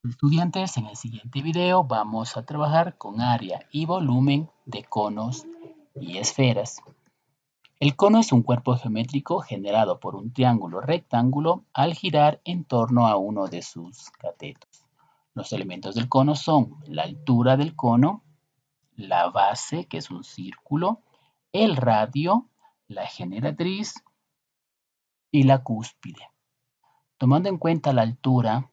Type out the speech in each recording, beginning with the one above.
Estudiantes, en el siguiente video vamos a trabajar con área y volumen de conos y esferas. El cono es un cuerpo geométrico generado por un triángulo rectángulo al girar en torno a uno de sus catetos. Los elementos del cono son la altura del cono, la base, que es un círculo, el radio, la generatriz y la cúspide. Tomando en cuenta la altura,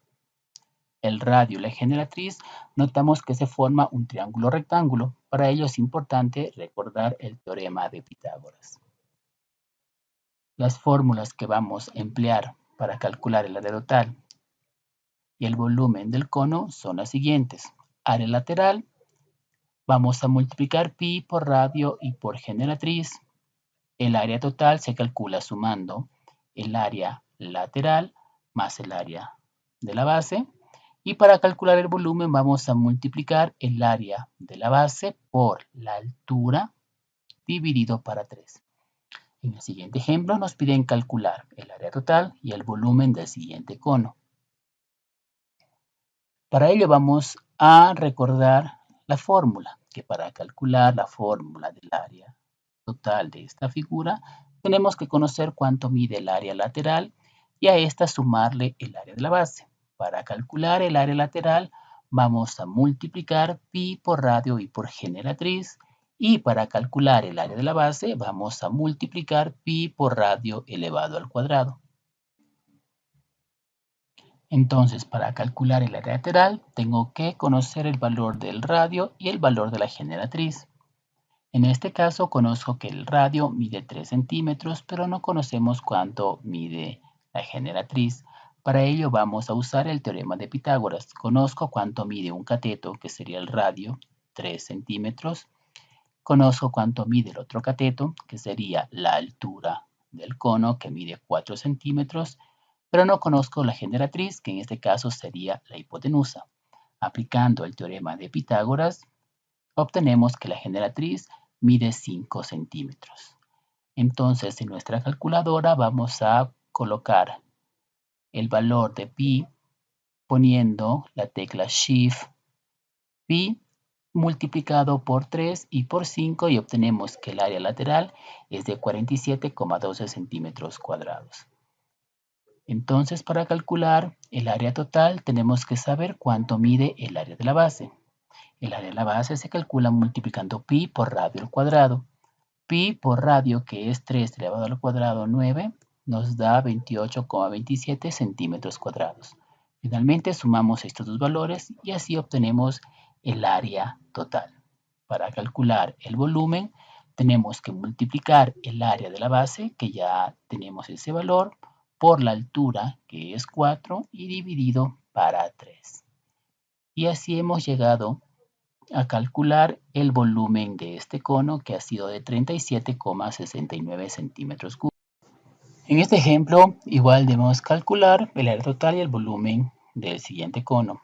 el radio y la generatriz, notamos que se forma un triángulo rectángulo. Para ello es importante recordar el teorema de Pitágoras. Las fórmulas que vamos a emplear para calcular el área total y el volumen del cono son las siguientes. Área lateral, vamos a multiplicar pi por radio y por generatriz. El área total se calcula sumando el área lateral más el área de la base. Y para calcular el volumen vamos a multiplicar el área de la base por la altura dividido para 3. En el siguiente ejemplo nos piden calcular el área total y el volumen del siguiente cono. Para ello vamos a recordar la fórmula, que para calcular la fórmula del área total de esta figura tenemos que conocer cuánto mide el área lateral y a esta sumarle el área de la base. Para calcular el área lateral vamos a multiplicar pi por radio y por generatriz, y para calcular el área de la base vamos a multiplicar pi por radio elevado al cuadrado. Entonces, para calcular el área lateral tengo que conocer el valor del radio y el valor de la generatriz. En este caso conozco que el radio mide 3 centímetros, pero no conocemos cuánto mide la generatriz. Para ello vamos a usar el teorema de Pitágoras. Conozco cuánto mide un cateto, que sería el radio, 3 centímetros. Conozco cuánto mide el otro cateto, que sería la altura del cono, que mide 4 centímetros. Pero no conozco la generatriz, que en este caso sería la hipotenusa. Aplicando el teorema de Pitágoras, obtenemos que la generatriz mide 5 centímetros. Entonces, en nuestra calculadora vamos a colocar el valor de pi poniendo la tecla Shift pi multiplicado por 3 y por 5 y obtenemos que el área lateral es de 47,12 centímetros cuadrados. Entonces, para calcular el área total tenemos que saber cuánto mide el área de la base. El área de la base se calcula multiplicando pi por radio al cuadrado. Pi por radio, que es 3 elevado al cuadrado 9, nos da 28,27 centímetros cuadrados. Finalmente sumamos estos dos valores y así obtenemos el área total. Para calcular el volumen tenemos que multiplicar el área de la base, que ya tenemos ese valor, por la altura, que es 4, y dividido para 3. Y así hemos llegado a calcular el volumen de este cono, que ha sido de 37,69 centímetros cúbicos. En este ejemplo, igual debemos calcular el área total y el volumen del siguiente cono.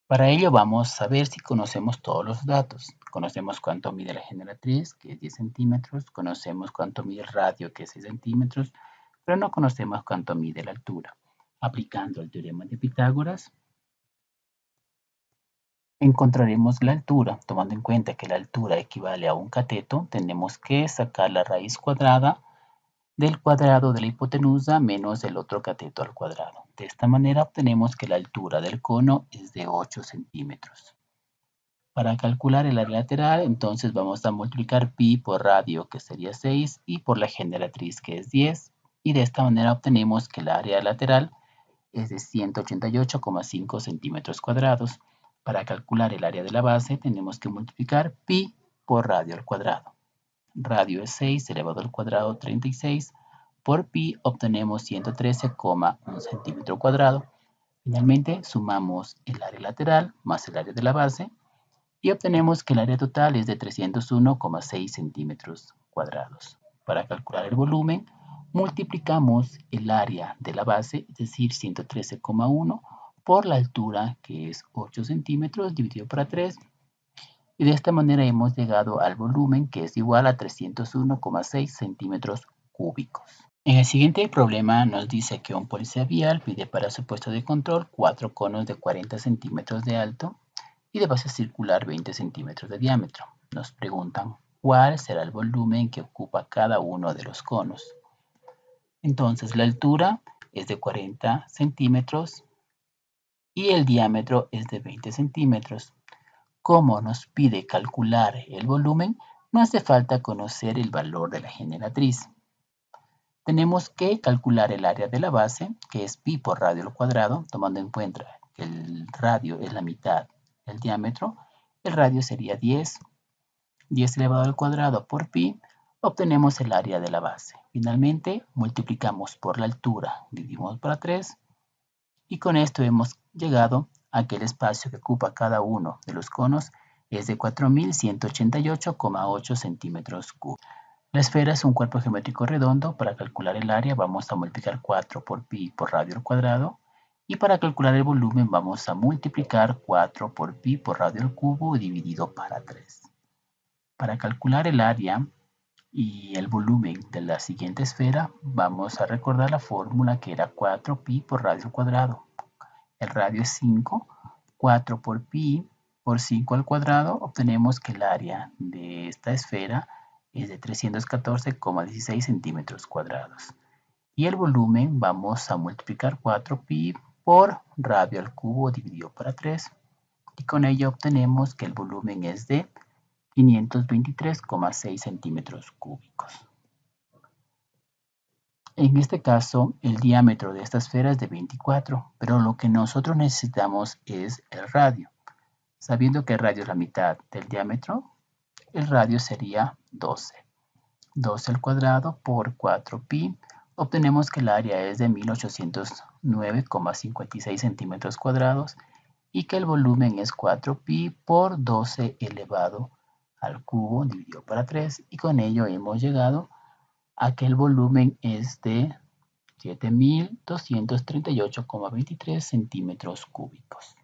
Para ello vamos a ver si conocemos todos los datos. Conocemos cuánto mide la generatriz, que es 10 centímetros. Conocemos cuánto mide el radio, que es 6 centímetros. Pero no conocemos cuánto mide la altura. Aplicando el teorema de Pitágoras, encontraremos la altura. Tomando en cuenta que la altura equivale a un cateto, tenemos que sacar la raíz cuadrada del cuadrado de la hipotenusa menos el otro cateto al cuadrado. De esta manera obtenemos que la altura del cono es de 8 centímetros. Para calcular el área lateral, entonces vamos a multiplicar pi por radio, que sería 6, y por la generatriz, que es 10. Y de esta manera obtenemos que el área lateral es de 188,5 centímetros cuadrados. Para calcular el área de la base tenemos que multiplicar pi por radio al cuadrado. Radio es 6 elevado al cuadrado 36. Por pi obtenemos 113,1 centímetro cuadrado. Finalmente sumamos el área lateral más el área de la base y obtenemos que el área total es de 301,6 centímetros cuadrados. Para calcular el volumen multiplicamos el área de la base, es decir, 113,1, por la altura, que es 8 centímetros, dividido por 3. Y de esta manera hemos llegado al volumen, que es igual a 301,6 centímetros cúbicos. En el siguiente problema nos dice que un policía vial pide para su puesto de control 4 conos de 40 centímetros de alto y de base circular 20 centímetros de diámetro. Nos preguntan cuál será el volumen que ocupa cada uno de los conos. Entonces la altura es de 40 centímetros y el diámetro es de 20 centímetros. Como nos pide calcular el volumen, no hace falta conocer el valor de la generatriz. Tenemos que calcular el área de la base, que es pi por radio al cuadrado, tomando en cuenta que el radio es la mitad del diámetro. El radio sería 10 elevado al cuadrado por pi, obtenemos el área de la base. Finalmente, multiplicamos por la altura, dividimos por 3, y con esto hemos llegado a que el espacio que ocupa cada uno de los conos es de 4.188,8 centímetros cúbicos. La esfera es un cuerpo geométrico redondo. Para calcular el área vamos a multiplicar 4 por pi por radio al cuadrado. Y para calcular el volumen vamos a multiplicar 4 por pi por radio al cubo dividido para 3. Para calcular el área y el volumen de la siguiente esfera vamos a recordar la fórmula que era 4 pi por radio al cuadrado. El radio es 5. 4 por pi por 5 al cuadrado, obtenemos que el área de esta esfera es de 314,16 centímetros cuadrados. Y el volumen vamos a multiplicar 4 pi por radio al cubo dividido por 3. Y con ello obtenemos que el volumen es de 523,6 centímetros cúbicos. En este caso, el diámetro de esta esfera es de 24, pero lo que nosotros necesitamos es el radio. Sabiendo que el radio es la mitad del diámetro, el radio sería 12. 12 al cuadrado por 4pi, obtenemos que el área es de 1809,56 centímetros cuadrados y que el volumen es 4pi por 12 elevado al cubo dividido por 3, y con ello hemos llegado a que el volumen es de 7.238,23 centímetros cúbicos.